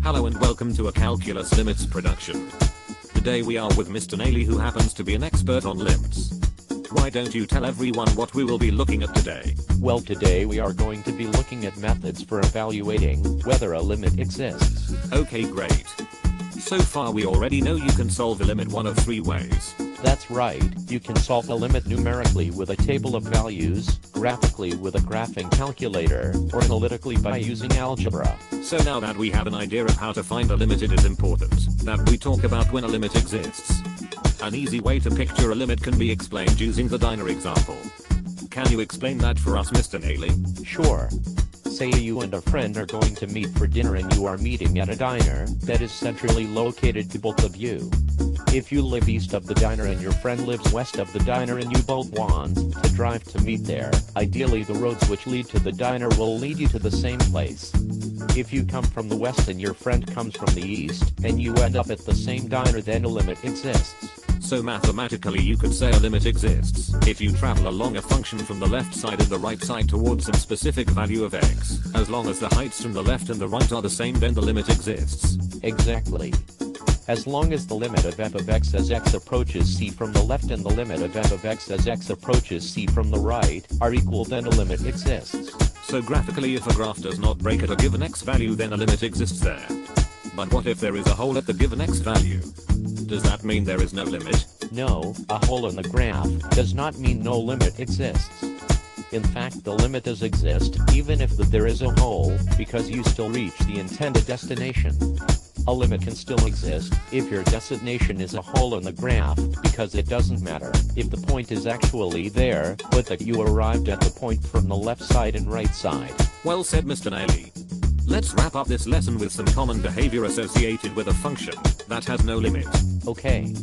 Hello and welcome to a Calculus Limits production. Today we are with Mr. Naily, who happens to be an expert on limits. Why don't you tell everyone what we will be looking at today? Well, today we are going to be looking at methods for evaluating whether a limit exists. Okay, great. So far we already know you can solve a limit one of three ways. That's right, you can solve a limit numerically with a table of values, graphically with a graphing calculator, or analytically by using algebra. So now that we have an idea of how to find a limit, it is important that we talk about when a limit exists. An easy way to picture a limit can be explained using the diner example. Can you explain that for us, Mr. Naily? Sure. Say you and a friend are going to meet for dinner and you are meeting at a diner that is centrally located to both of you. If you live east of the diner and your friend lives west of the diner and you both want to drive to meet there, ideally the roads which lead to the diner will lead you to the same place. If you come from the west and your friend comes from the east, and you end up at the same diner, then a limit exists. So mathematically you could say a limit exists if you travel along a function from the left side and the right side towards some specific value of x. As long as the heights from the left and the right are the same, then the limit exists. Exactly. As long as the limit of f of x as x approaches c from the left and the limit of f of x as x approaches c from the right are equal, then a limit exists. So graphically, if a graph does not break at a given x value, then a limit exists there. But what if there is a hole at the given x value? Does that mean there is no limit? No, a hole in the graph does not mean no limit exists. In fact, the limit does exist even if there is a hole, because you still reach the intended destination. A limit can still exist if your destination is a hole in the graph, because it doesn't matter if the point is actually there, but that you arrived at the point from the left side and right side. Well said, Mr. Naily. Let's wrap up this lesson with some common behavior associated with a function that has no limit. Okay.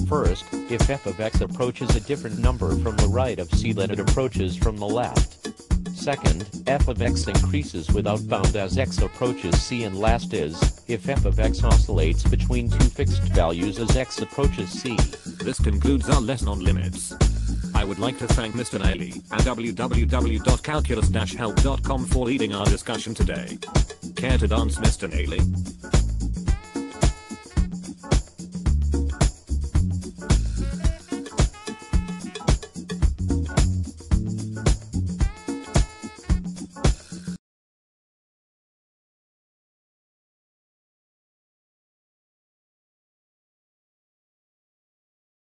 First, if f of x approaches a different number from the right of c than it approaches from the left. Second, f of x increases without bound as x approaches c, and last is, if f of x oscillates between two fixed values as x approaches c. This concludes our lesson on limits. I would like to thank Mr. Naily and www.calculus-help.com for leading our discussion today. Care to dance, Mr. Naily?